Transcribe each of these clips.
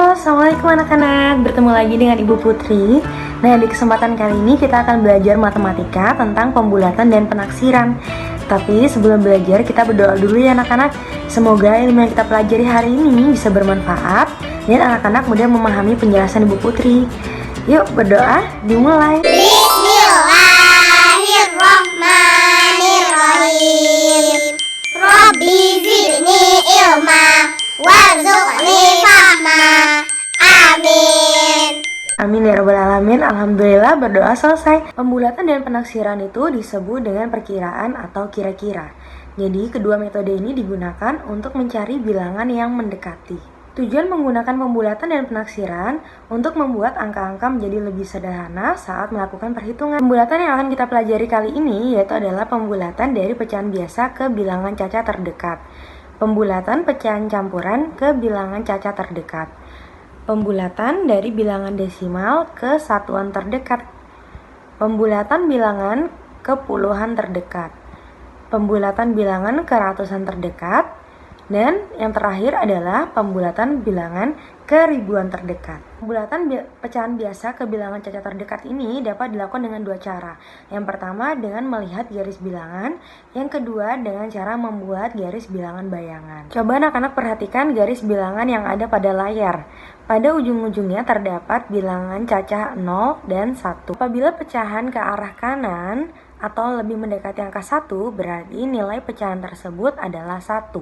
Halo, assalamualaikum anak-anak. Bertemu lagi dengan Ibu Putri. Nah, di kesempatan kali ini kita akan belajar matematika tentang pembulatan dan penaksiran. Tapi sebelum belajar, kita berdoa dulu ya anak-anak. Semoga ilmu yang kita pelajari hari ini bisa bermanfaat dan anak-anak mudah memahami penjelasan Ibu Putri. Yuk berdoa, dimulai. Bismillahirrahmanirrahim. Rabbi zidni ilma warzuqni fahma. Amin. Amin ya rabbal alamin. Alhamdulillah, berdoa selesai. Pembulatan dan penaksiran itu disebut dengan perkiraan atau kira-kira. Jadi kedua metode ini digunakan untuk mencari bilangan yang mendekati. Tujuan menggunakan pembulatan dan penaksiran untuk membuat angka-angka menjadi lebih sederhana saat melakukan perhitungan. Pembulatan yang akan kita pelajari kali ini yaitu adalah pembulatan dari pecahan biasa ke bilangan caca terdekat. Pembulatan pecahan campuran ke bilangan caca terdekat. Pembulatan dari bilangan desimal ke satuan terdekat. Pembulatan bilangan ke puluhan terdekat. Pembulatan bilangan ke ratusan terdekat. Dan yang terakhir adalah pembulatan bilangan ke ribuan terdekat. Pembulatan pecahan biasa ke bilangan caca terdekat ini dapat dilakukan dengan dua cara. Yang pertama dengan melihat garis bilangan, yang kedua dengan cara membuat garis bilangan bayangan. Coba anak-anak perhatikan garis bilangan yang ada pada layar. Pada ujung-ujungnya terdapat bilangan cacah 0 dan 1. Apabila pecahan ke arah kanan atau lebih mendekati angka 1, berarti nilai pecahan tersebut adalah 1.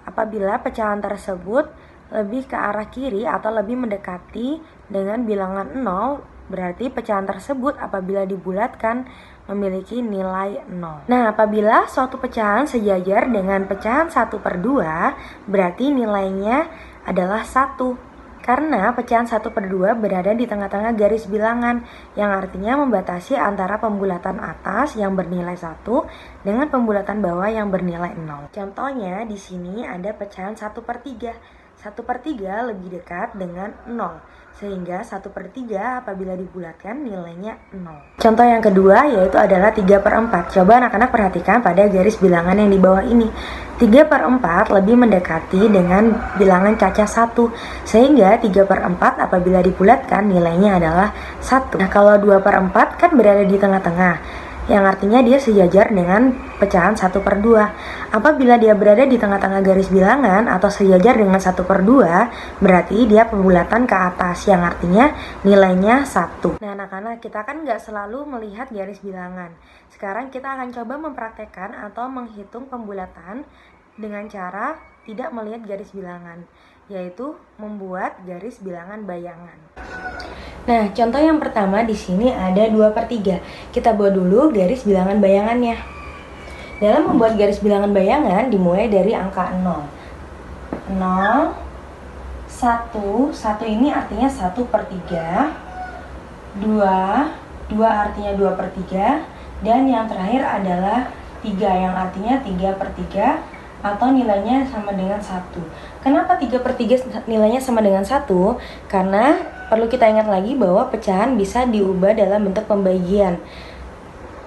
Apabila pecahan tersebut lebih ke arah kiri atau lebih mendekati dengan bilangan 0, berarti pecahan tersebut apabila dibulatkan memiliki nilai 0. Nah, apabila suatu pecahan sejajar dengan pecahan 1/2, berarti nilainya adalah 1. Karena pecahan 1/2 berada di tengah-tengah garis bilangan, yang artinya membatasi antara pembulatan atas yang bernilai 1 dengan pembulatan bawah yang bernilai 0. Contohnya di sini ada pecahan 1/3. 1/3 lebih dekat dengan 0, sehingga 1/3 apabila dibulatkan nilainya 0. Contoh yang kedua yaitu adalah 3/4. Coba anak-anak perhatikan pada garis bilangan yang di bawah ini. 3/4 lebih mendekati dengan bilangan cacah 1, sehingga 3/4 apabila dibulatkan nilainya adalah 1. Nah, kalau 2/4 kan berada di tengah-tengah, yang artinya dia sejajar dengan pecahan 1/2. Apabila dia berada di tengah-tengah garis bilangan atau sejajar dengan 1/2, berarti dia pembulatan ke atas, yang artinya nilainya 1. Nah anak-anak, kita kan nggak selalu melihat garis bilangan. Sekarang kita akan coba mempraktekkan atau menghitung pembulatan dengan cara tidak melihat garis bilangan, yaitu membuat garis bilangan bayangan. Nah, contoh yang pertama di sini ada 2/3. Kita buat dulu garis bilangan bayangannya. Dalam membuat garis bilangan bayangan dimulai dari angka 0. 0, 1, 1 ini artinya 1/3, 2, 2 artinya 2/3, dan yang terakhir adalah 3 yang artinya 3/3 atau nilainya sama dengan 1. Kenapa 3/3 nilainya sama dengan 1? Karena perlu kita ingat lagi bahwa pecahan bisa diubah dalam bentuk pembagian.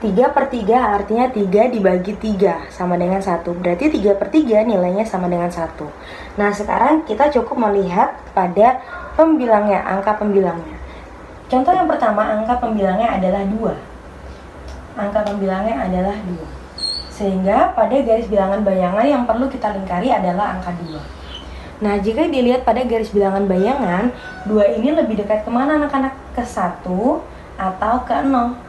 3/3 artinya 3 dibagi 3 sama dengan 1. Berarti 3/3 nilainya sama dengan 1. Nah, sekarang kita cukup melihat pada pembilangnya, angka pembilangnya. Contoh yang pertama, angka pembilangnya adalah 2. Angka pembilangnya adalah 2. Sehingga pada garis bilangan bayangan yang perlu kita lingkari adalah angka 2. Nah, jika dilihat pada garis bilangan bayangan, 2 ini lebih dekat kemana anak-anak? Ke 1 atau ke 0?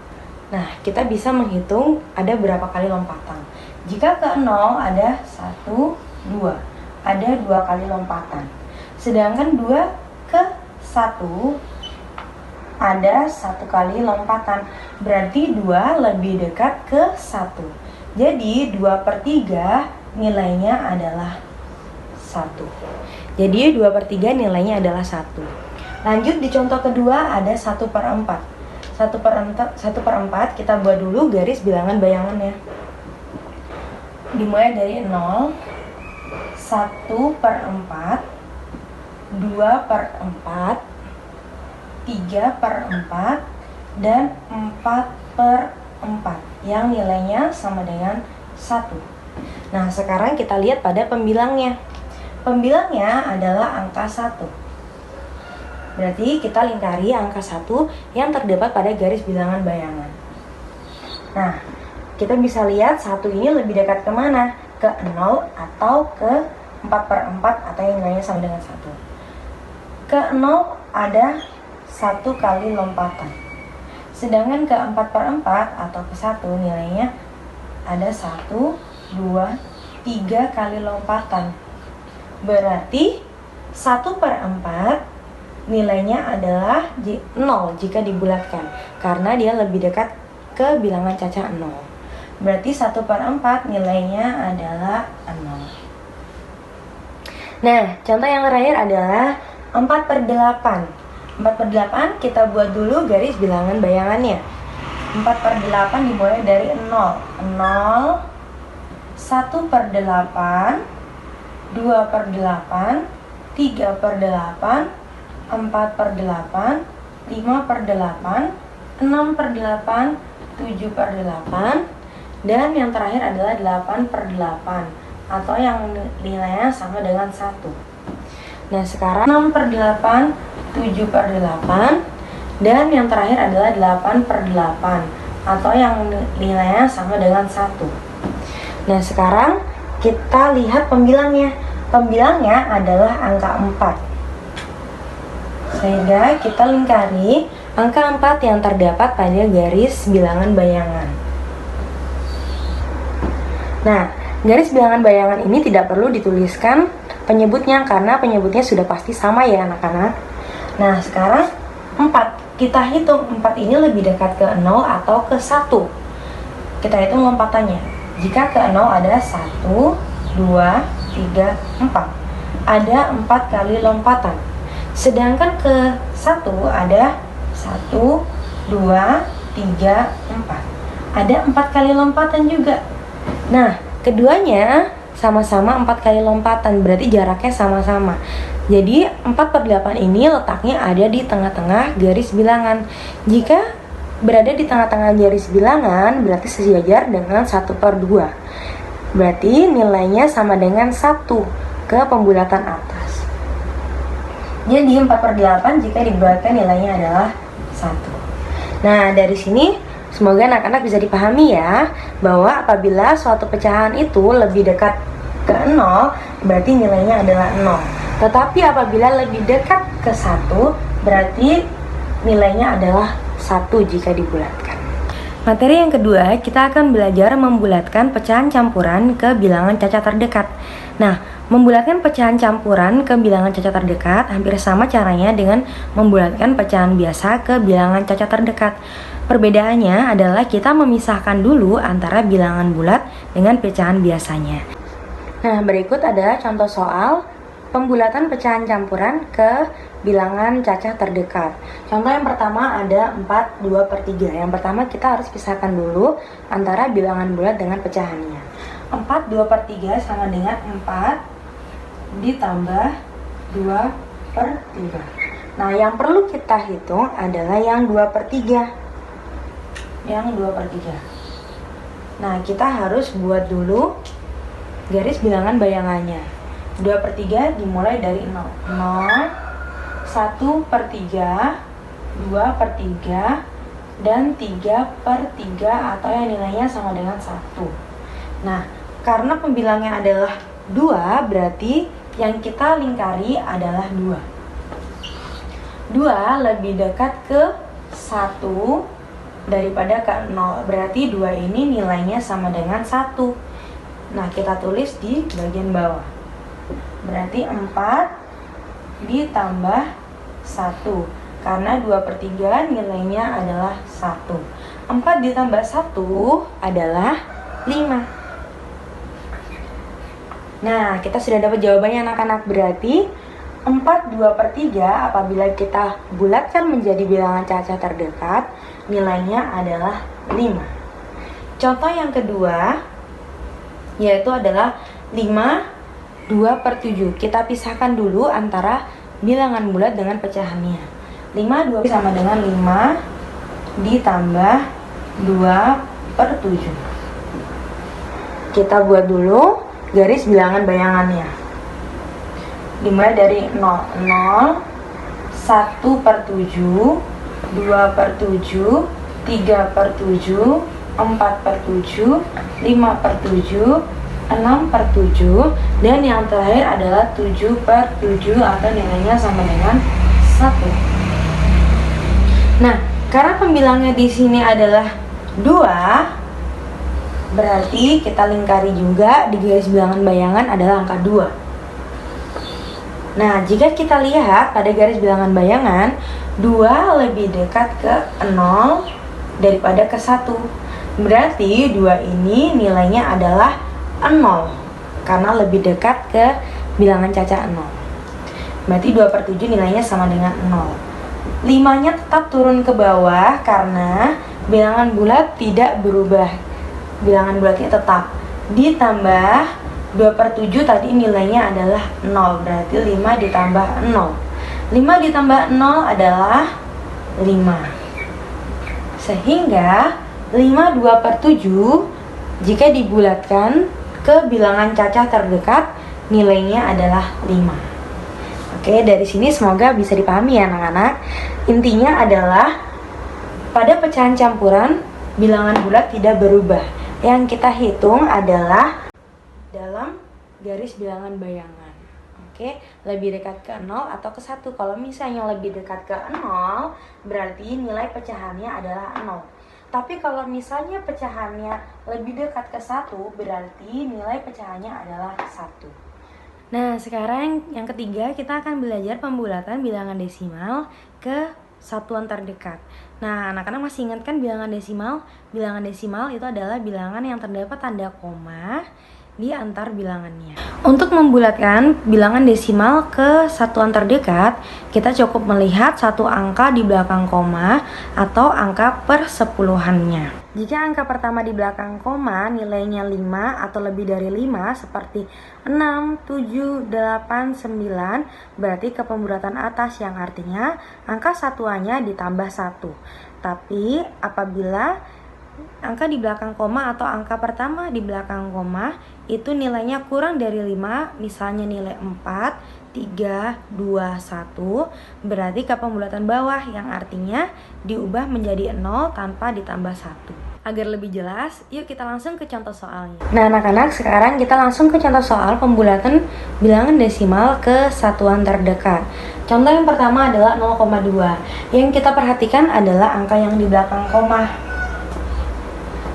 Nah, kita bisa menghitung ada berapa kali lompatan. Jika ke 0 ada 1, 2. Ada 2 kali lompatan. Sedangkan 2 ke 1 ada 1 kali lompatan. Berarti 2 lebih dekat ke 1. Jadi 2/3 nilainya adalah 1. Jadi 2/3 nilainya adalah 1. Lanjut di contoh kedua ada 1/4. 1/4 kita buat dulu garis bilangan bayangannya. Dimulai dari 0, 1/4, 2/4, 3/4, dan 4/4 yang nilainya sama dengan 1. Nah, sekarang kita lihat pada pembilangnya. Pembilangnya adalah angka 1. Berarti kita lingkari angka 1 yang terdapat pada garis bilangan bayangan. Nah, kita bisa lihat 1 ini lebih dekat kemana? Ke 0 atau ke 4/4 atau yang nilainya sama dengan 1. Ke 0 ada 1 kali lompatan. Sedangkan ke 4/4 atau ke 1 nilainya ada 1, 2, 3 kali lompatan. Berarti 1/4 nilainya adalah 0 jika dibulatkan, karena dia lebih dekat ke bilangan cacah 0. Berarti 1/4 nilainya adalah 0. Nah, contoh yang terakhir adalah 4/8. 4/8 kita buat dulu garis bilangan bayangannya. 4/8 dimulai dari 0. 0, 1/8, 2/8, 3/8, 4/8, 5/8, 6/8, 7/8, dan yang terakhir adalah 8/8 atau yang nilainya sama dengan 1. Nah, sekarang 6/8, 7/8, dan yang terakhir adalah 8/8 atau yang nilainya sama dengan 1. Nah, sekarang kita lihat pembilangnya. Pembilangnya adalah angka 4. Sehingga kita lingkari angka 4 yang terdapat pada garis bilangan bayangan. Nah, garis bilangan bayangan ini tidak perlu dituliskan penyebutnya karena penyebutnya sudah pasti sama ya anak-anak. Nah, sekarang 4. Kita hitung 4 ini lebih dekat ke 0 atau ke 1. Kita hitung lompatannya. Jika ke 0 ada 1, 2, 3, 4. Ada 4 kali lompatan. Sedangkan ke 1 ada 1, 2, 3, 4. Ada 4 kali lompatan juga. Nah, keduanya sama-sama 4 kali lompatan, berarti jaraknya sama-sama. Jadi 4/8 ini letaknya ada di tengah-tengah garis bilangan. Jika berada di tengah-tengah garis bilangan, berarti sejajar dengan 1/2. Berarti nilainya sama dengan 1 ke pembulatan atas. Jadi 4/8 jika dibulatkan nilainya adalah 1. Nah, dari sini semoga anak-anak bisa dipahami ya, bahwa apabila suatu pecahan itu lebih dekat ke 0, berarti nilainya adalah 0. Tetapi apabila lebih dekat ke 1, berarti nilainya adalah 1 jika dibulatkan. Materi yang kedua, kita akan belajar membulatkan pecahan campuran ke bilangan cacat terdekat. Nah, membulatkan pecahan campuran ke bilangan cacat terdekat hampir sama caranya dengan membulatkan pecahan biasa ke bilangan cacat terdekat. Perbedaannya adalah kita memisahkan dulu antara bilangan bulat dengan pecahan biasanya. Nah, berikut adalah contoh soal pembulatan pecahan campuran ke bilangan cacah terdekat. Contoh yang pertama ada 4, 2/3. Yang pertama kita harus pisahkan dulu antara bilangan bulat dengan pecahannya. 4, 2/3 sama dengan 4 ditambah 2/3. Nah, yang perlu kita hitung adalah yang 2/3. Yang 2/3. Nah, kita harus buat dulu garis bilangan bayangannya. 2/3 dimulai dari 0. 0, 1/3, 2/3, dan 3/3 atau yang nilainya sama dengan 1. Nah, karena pembilangnya adalah 2, berarti yang kita lingkari adalah 2. 2 lebih dekat ke 1 daripada ke 0. Berarti 2 ini nilainya sama dengan 1. Nah, kita tulis di bagian bawah. Berarti 4 ditambah 1. Karena 2/3 nilainya adalah 1. 4 ditambah 1 adalah 5. Nah, kita sudah dapat jawabannya anak-anak. Berarti 4 2/3 apabila kita bulatkan menjadi bilangan cacah terdekat, nilainya adalah 5. Contoh yang kedua yaitu adalah 5 2/7. Kita pisahkan dulu antara bilangan bulat dengan pecahannya. 5 2 sama dengan 5 ditambah 2/7. Kita buat dulu garis bilangan bayangannya. Dimulai dari 0, 0, 1/7, 2/7, 3/7, 4/7, 5/7, 6/7, dan yang terakhir adalah 7/7 atau nilainya sama dengan 1. Nah, karena pembilangnya di sini adalah 2, berarti kita lingkari juga di garis bilangan bayangan adalah angka 2. Nah, jika kita lihat pada garis bilangan bayangan, 2 lebih dekat ke 0 daripada ke 1. Berarti 2 ini nilainya adalah 0 karena lebih dekat ke bilangan caca 0. Berarti 2/7 nilainya sama dengan 0. 5-nya tetap turun ke bawah karena bilangan bulat tidak berubah. Bilangan bulatnya tetap. Ditambah 2/7 tadi nilainya adalah 0. Berarti 5 ditambah 0. 5 ditambah 0 adalah 5. Sehingga 5 2/7 jika dibulatkan ke bilangan cacah terdekat nilainya adalah 5. Oke, dari sini semoga bisa dipahami ya anak-anak. Intinya adalah pada pecahan campuran bilangan bulat tidak berubah. Yang kita hitung adalah dalam garis bilangan bayangan. Oke, lebih dekat ke 0 atau ke 1. Kalau misalnya lebih dekat ke 0, berarti nilai pecahannya adalah 0. Tapi kalau misalnya pecahannya lebih dekat ke 1, berarti nilai pecahannya adalah 1. Nah, sekarang yang ketiga kita akan belajar pembulatan bilangan desimal ke satuan terdekat. Nah, anak-anak masih ingat kan bilangan desimal? Bilangan desimal itu adalah bilangan yang terdapat tanda koma di antar bilangannya. Untuk membulatkan bilangan desimal ke satuan terdekat, kita cukup melihat satu angka di belakang koma atau angka persepuluhannya. Jika angka pertama di belakang koma nilainya 5 atau lebih dari 5 seperti 6, 7, 8, 9, berarti ke pembulatan atas yang artinya angka satuannya ditambah 1. Tapi apabila angka di belakang koma atau angka pertama di belakang koma itu nilainya kurang dari 5, misalnya nilai 4, 3, 2, 1, berarti ke pembulatan bawah yang artinya diubah menjadi 0 tanpa ditambah 1. Agar lebih jelas, yuk kita langsung ke contoh soalnya. Nah anak-anak, sekarang kita langsung ke contoh soal pembulatan bilangan desimal ke satuan terdekat. Contoh yang pertama adalah 0,2. Yang kita perhatikan adalah angka yang di belakang koma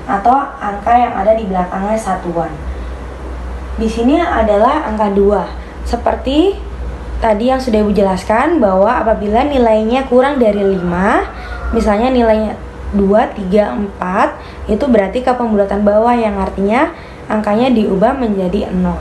atau angka yang ada di belakangnya satuan. Di sini adalah angka 2. Seperti tadi yang sudah Ibu jelaskan bahwa apabila nilainya kurang dari 5, misalnya nilainya 2, 3, 4, itu berarti ke pembulatan bawah yang artinya angkanya diubah menjadi 0.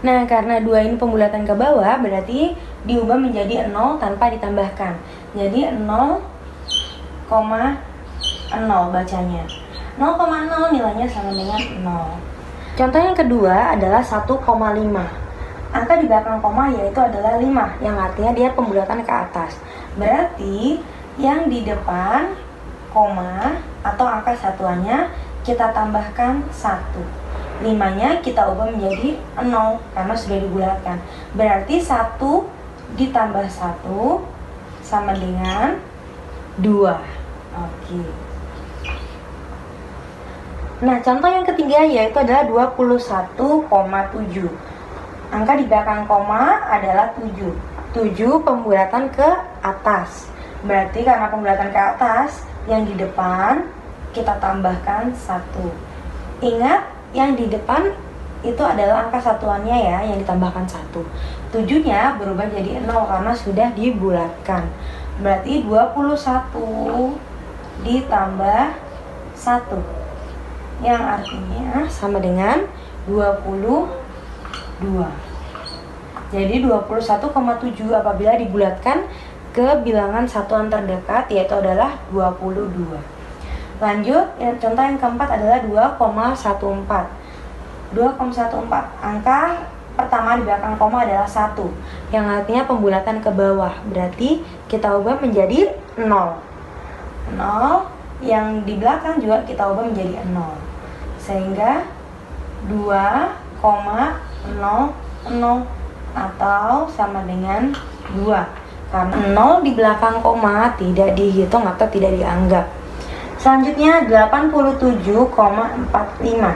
Nah, karena 2 ini pembulatan ke bawah berarti diubah menjadi 0 tanpa ditambahkan. Jadi 0,0 bacanya. 0,0 nilainya sama dengan 0. Contoh yang kedua adalah 1,5. Angka di belakang koma yaitu adalah 5, yang artinya dia pembulatan ke atas. Berarti yang di depan koma atau angka satuannya kita tambahkan 1. 5-nya kita ubah menjadi 0 karena sudah dibulatkan. Berarti 1 ditambah 1 sama dengan 2. Oke. Nah, contoh yang ketiga yaitu adalah 21,7. Angka di belakang koma adalah 7. 7 pembulatan ke atas. Berarti karena pembulatan ke atas, yang di depan kita tambahkan 1. Ingat, yang di depan itu adalah angka satuannya ya, yang ditambahkan 1. 7-nya berubah jadi 0 karena sudah dibulatkan. Berarti 21 ditambah 1. Yang artinya sama dengan 22. Jadi 21,7 apabila dibulatkan ke bilangan satuan terdekat yaitu adalah 22. Lanjut, contoh yang keempat adalah 2,14. 2,14. Angka pertama di belakang koma adalah 1, yang artinya pembulatan ke bawah. Berarti kita ubah menjadi 0. 0 yang di belakang juga kita ubah menjadi 0. Sehingga 2,00 atau sama dengan 2. Karena 0 di belakang koma tidak dihitung atau tidak dianggap. Selanjutnya 87,45.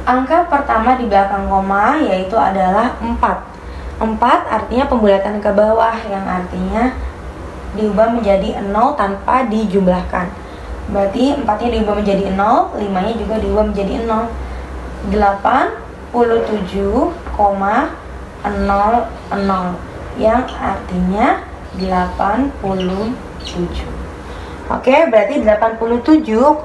Angka pertama di belakang koma yaitu adalah 4. 4 artinya pembulatan ke bawah, yang artinya diubah menjadi 0 tanpa dijumlahkan. Berarti 4-nya diubah menjadi 0, 5-nya juga diubah menjadi 0. 87,00 yang artinya 87. Oke, berarti 87,45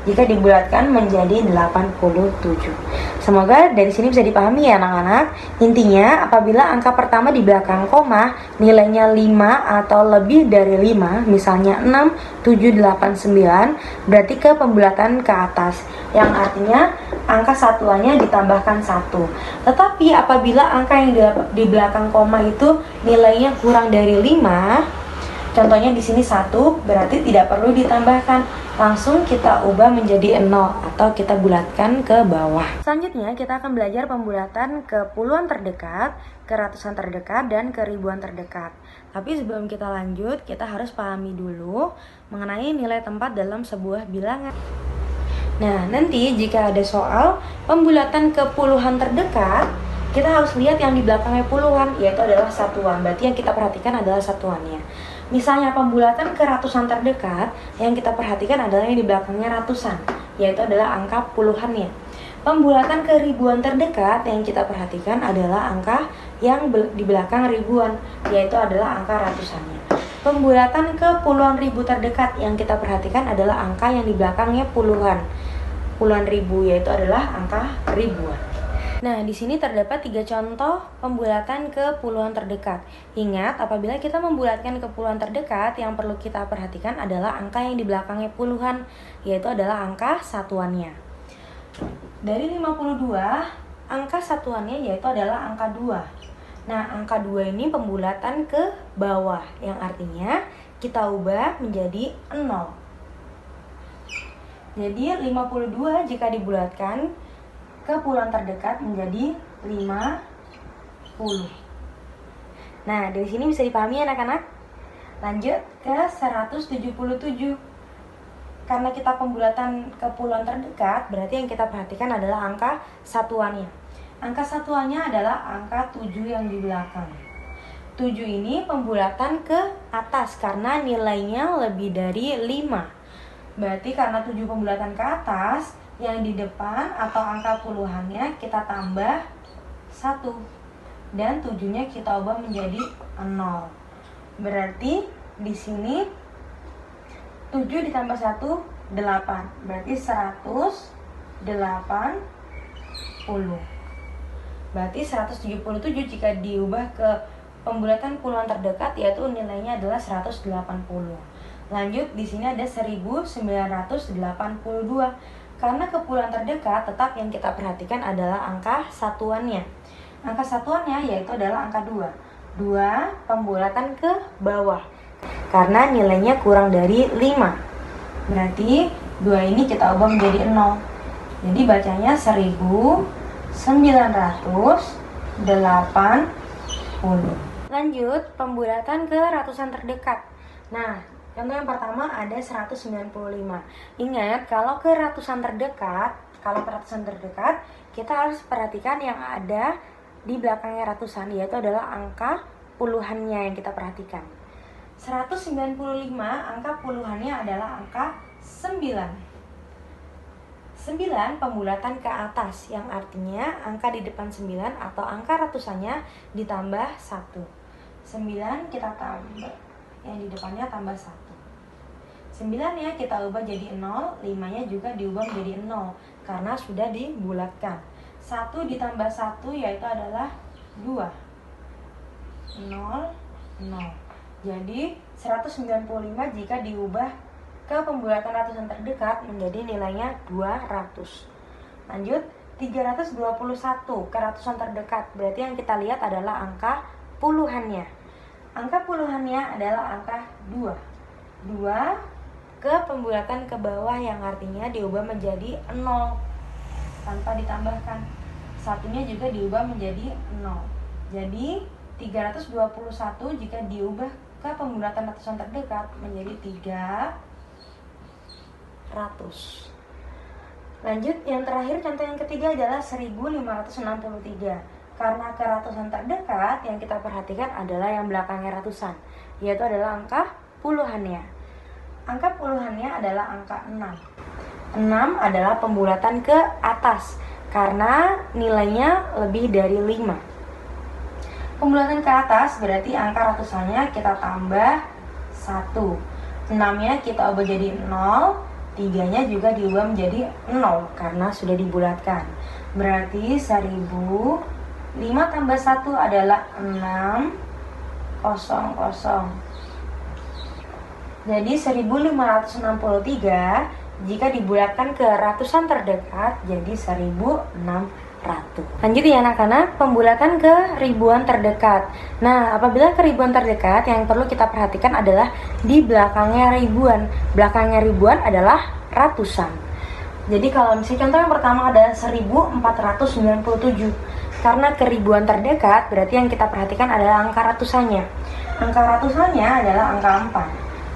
jika dibulatkan menjadi 87. Semoga dari sini bisa dipahami ya anak-anak. Intinya, apabila angka pertama di belakang koma nilainya 5 atau lebih dari 5, misalnya 6, 7, 8, 9, berarti ke pembulatan ke atas, yang artinya angka satuannya ditambahkan 1. Tetapi apabila angka yang di belakang koma itu nilainya kurang dari 5, contohnya di sini 1, berarti tidak perlu ditambahkan, langsung kita ubah menjadi 0 atau kita bulatkan ke bawah. Selanjutnya kita akan belajar pembulatan ke puluhan terdekat, ke ratusan terdekat, dan ke ribuan terdekat. Tapi sebelum kita lanjut, kita harus pahami dulu mengenai nilai tempat dalam sebuah bilangan. Nah, nanti jika ada soal pembulatan ke puluhan terdekat, kita harus lihat yang di belakangnya puluhan, yaitu adalah satuan. Berarti yang kita perhatikan adalah satuannya. Misalnya pembulatan ke ratusan terdekat, yang kita perhatikan adalah yang di belakangnya ratusan, yaitu adalah angka puluhannya. Pembulatan ke ribuan terdekat yang kita perhatikan adalah angka yang di belakang ribuan, yaitu adalah angka ratusannya. Pembulatan ke puluhan ribu terdekat yang kita perhatikan adalah angka yang di belakangnya puluhan ribu, yaitu adalah angka ribuan. Nah, di sini terdapat 3 contoh pembulatan ke puluhan terdekat. Ingat, apabila kita membulatkan ke puluhan terdekat, yang perlu kita perhatikan adalah angka yang di belakangnya puluhan, yaitu adalah angka satuannya. Dari 52, angka satuannya yaitu adalah angka 2. Nah, angka 2 ini pembulatan ke bawah, yang artinya kita ubah menjadi 0. Jadi 52 jika dibulatkan ke puluhan terdekat menjadi 50. Nah, dari sini bisa dipahami anak-anak. Lanjut ke 177. Karena kita pembulatan ke puluhan terdekat, berarti yang kita perhatikan adalah angka satuannya. Angka satuannya adalah angka 7 yang di belakang. 7 ini pembulatan ke atas karena nilainya lebih dari 5. Berarti karena 7 pembulatan ke atas, yang di depan atau angka puluhannya kita tambah 1. Dan 7-nya kita ubah menjadi 0. Berarti di sini 7 ditambah 1, 8. Berarti 180. Berarti 177 jika diubah ke pembulatan puluhan terdekat, yaitu nilainya adalah 180. Lanjut, di sini ada 1982. Karena ke puluhan terdekat, tetap yang kita perhatikan adalah angka satuannya. Angka satuannya yaitu adalah angka 2. 2 pembulatan ke bawah, karena nilainya kurang dari 5. Berarti 2 ini kita ubah menjadi 0. Jadi bacanya 1980. Lanjut, pembulatan ke ratusan terdekat. Nah, contoh yang pertama ada 195. Ingat, kalau ke ratusan terdekat, kita harus perhatikan yang ada di belakangnya ratusan, yaitu adalah angka puluhannya yang kita perhatikan. 195 angka puluhannya adalah angka 9. 9 pembulatan ke atas, yang artinya angka di depan 9 atau angka ratusannya ditambah 1. 9 kita tambah, yang di depannya tambah 1. 9-nya kita ubah jadi 0, 5-nya juga diubah menjadi 0 karena sudah dibulatkan. 1 ditambah 1 yaitu adalah 2. 0, 0. Jadi 195 jika diubah ke pembulatan ratusan terdekat menjadi nilainya 200. Lanjut, 321 ke ratusan terdekat. Berarti yang kita lihat adalah angka puluhannya. Angka puluhannya adalah angka 2. 2 ke pembulatan ke bawah, yang artinya diubah menjadi 0 tanpa ditambahkan. satunya juga diubah menjadi 0. Jadi 321 jika diubah ke pembulatan ratusan terdekat menjadi 300. Lanjut, yang terakhir contoh yang ketiga adalah 1563. Karena ke ratusan terdekat yang kita perhatikan adalah yang belakangnya ratusan, yaitu adalah angka puluhannya. Angka puluhannya adalah angka 6. 6 adalah pembulatan ke atas karena nilainya lebih dari 5. Pembulatan ke atas berarti angka ratusannya kita tambah 1. 6-nya kita ubah jadi 0, 3-nya juga diubah menjadi 0 karena sudah dibulatkan. Berarti 1000, 5 tambah 1 adalah 600. Jadi 1563 jika dibulatkan ke ratusan terdekat jadi 1600. Lanjut ya anak-anak, pembulatan ke ribuan terdekat. Nah, apabila ke ribuan terdekat yang perlu kita perhatikan adalah di belakangnya ribuan. Belakangnya ribuan adalah ratusan. Jadi kalau misalnya contoh yang pertama adalah 1497. Karena ke ribuan terdekat berarti yang kita perhatikan adalah angka ratusannya. Angka ratusannya adalah angka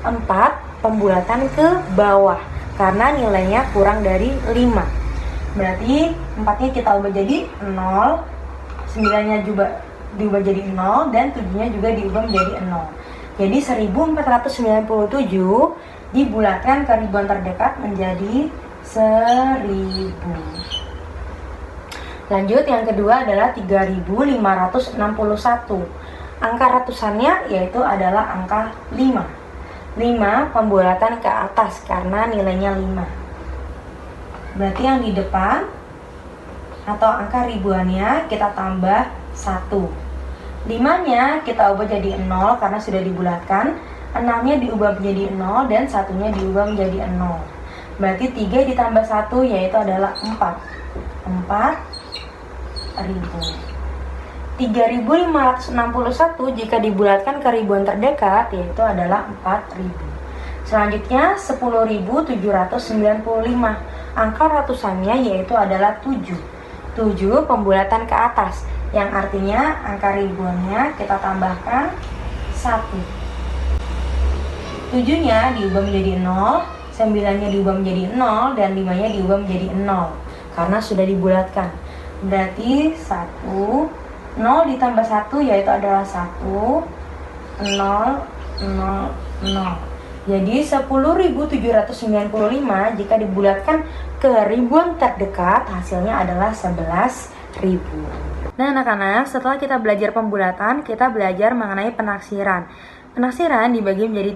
4. 4 pembulatan ke bawah karena nilainya kurang dari 5. Berarti 4-nya kita ubah jadi 0, 9-nya juga diubah jadi 0, dan 7-nya juga diubah menjadi 0. Jadi 1497 dibulatkan ke ribuan terdekat menjadi 1000. Lanjut, yang kedua adalah 3561. Angka ratusannya yaitu adalah angka 5. 5 pembulatan ke atas karena nilainya 5. Berarti yang di depan atau angka ribuannya kita tambah 1. 5-nya kita ubah jadi 0 karena sudah dibulatkan. 6-nya diubah menjadi 0 dan 1-nya diubah menjadi 0. Berarti 3 ditambah 1 yaitu adalah 4. 3561 jika dibulatkan ke ribuan terdekat yaitu adalah 4000. Selanjutnya 10795. Angka ratusannya yaitu adalah 7. 7 pembulatan ke atas yang artinya angka ribuannya kita tambahkan 1. 7-nya diubah menjadi 0, 9-nya diubah menjadi 0, dan 5-nya diubah menjadi 0 karena sudah dibulatkan. Berarti 1, 0 ditambah 1 yaitu adalah 1, 0, 0, 0. Jadi 10.795 jika dibulatkan ke ribuan terdekat hasilnya adalah 11.000. Nah anak-anak, setelah kita belajar pembulatan, kita belajar mengenai penaksiran. Penaksiran dibagi menjadi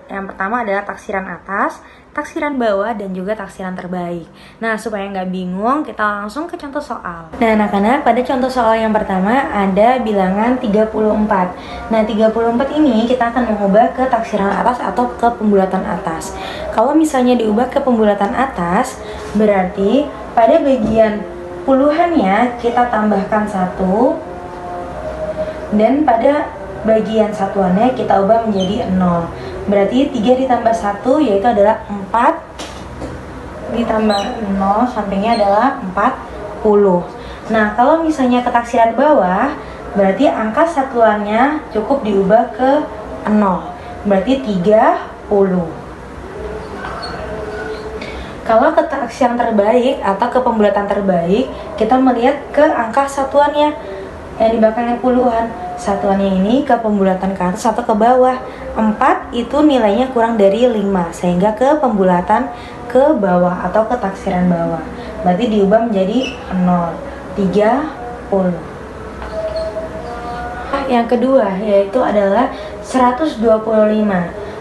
3. Yang pertama adalah taksiran atas, taksiran bawah, dan juga taksiran terbaik. Nah, supaya nggak bingung, kita langsung ke contoh soal. Nah, anak-anak, pada contoh soal yang pertama ada bilangan 34. Nah, 34 ini kita akan mengubah ke taksiran atas atau ke pembulatan atas. Kalau misalnya diubah ke pembulatan atas, berarti pada bagian puluhannya kita tambahkan 1, dan pada bagian satuannya kita ubah menjadi 0. Berarti 3 ditambah 1 yaitu adalah 4, ditambah 0 sampingnya adalah 40. Nah, kalau misalnya ke taksiran bawah, berarti angka satuannya cukup diubah ke 0. Berarti 30. Kalau ke taksiran terbaik atau ke pembulatan terbaik, kita melihat ke angka satuannya yang di belakangnya puluhan. Satuannya ini ke pembulatan ke atas atau ke bawah. 4 itu nilainya kurang dari 5 sehingga ke pembulatan ke bawah atau ke taksiran bawah. Berarti diubah menjadi 0, 30. Yang kedua yaitu adalah 125.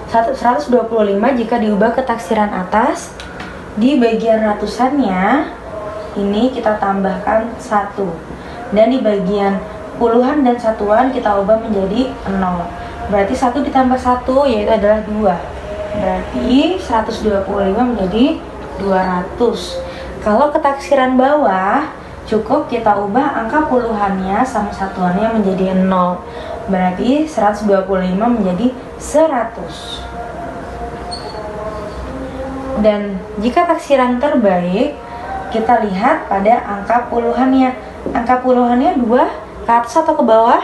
125 jika diubah ke taksiran atas, di bagian ratusannya ini kita tambahkan 1, dan di bagian puluhan dan satuan kita ubah menjadi 0. Berarti 1 ditambah 1 yaitu adalah 2. Berarti 125 menjadi 200. Kalau ke taksiran bawah, cukup kita ubah angka puluhannya sama satuannya menjadi 0. Berarti 125 menjadi 100. Dan jika taksiran terbaik, kita lihat pada angka puluhannya. Angka puluhannya 2 ke atas atau ke bawah?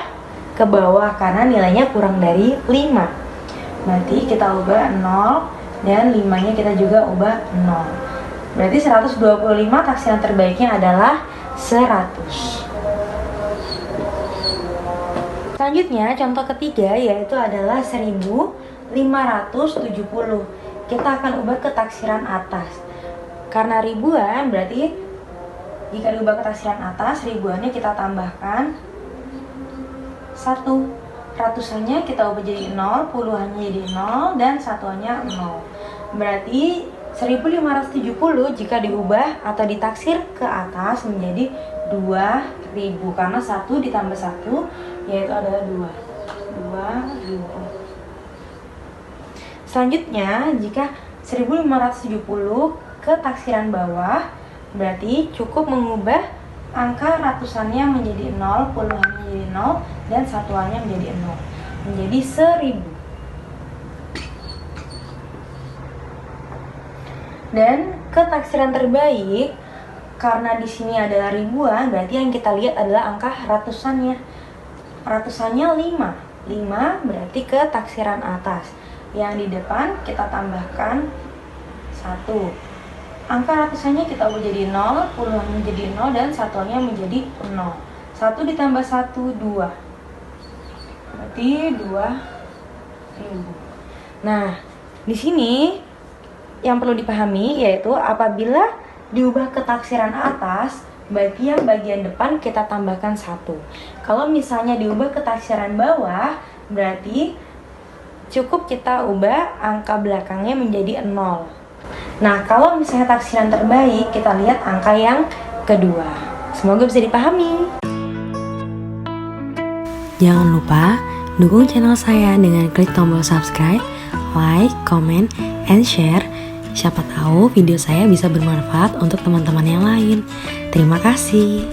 Ke bawah, karena nilainya kurang dari 5. Berarti kita ubah 0, dan 5-nya kita juga ubah 0. Berarti 125 taksiran terbaiknya adalah 100. Selanjutnya, contoh ketiga yaitu adalah 1570. Kita akan ubah ke taksiran atas. Karena ribuan, berarti jika diubah ke taksiran atas, ribuannya kita tambahkan 1. Ratusannya kita ubah jadi 0, puluhannya jadi 0, dan satuannya 0. Berarti 1570 jika diubah atau ditaksir ke atas menjadi 2000, karena 1 ditambah 1 yaitu adalah 2. 2000. Selanjutnya, jika 1570 ke taksiran bawah, berarti cukup mengubah angka ratusannya menjadi 0, puluhannya menjadi 0, dan satuannya menjadi 0, menjadi 1000. Dan ke taksiran terbaik, karena di sini adalah ribuan, berarti yang kita lihat adalah angka ratusannya. Ratusannya 5. 5 berarti ke taksiran atas. Yang di depan kita tambahkan 1. Angka ratusannya kita ubah jadi 0, puluhannya menjadi 0, dan satuannya menjadi 0. 1 ditambah 1, 2. Berarti 2000. Nah, di sini yang perlu dipahami yaitu apabila diubah ke taksiran atas, berarti yang bagian depan kita tambahkan 1. Kalau misalnya diubah ke taksiran bawah, berarti cukup kita ubah angka belakangnya menjadi 0. Nah, kalau misalnya taksiran terbaik, kita lihat angka yang kedua. Semoga bisa dipahami. Jangan lupa dukung channel saya dengan klik tombol subscribe, like, comment, and share. Siapa tahu video saya bisa bermanfaat untuk teman-teman yang lain. Terima kasih.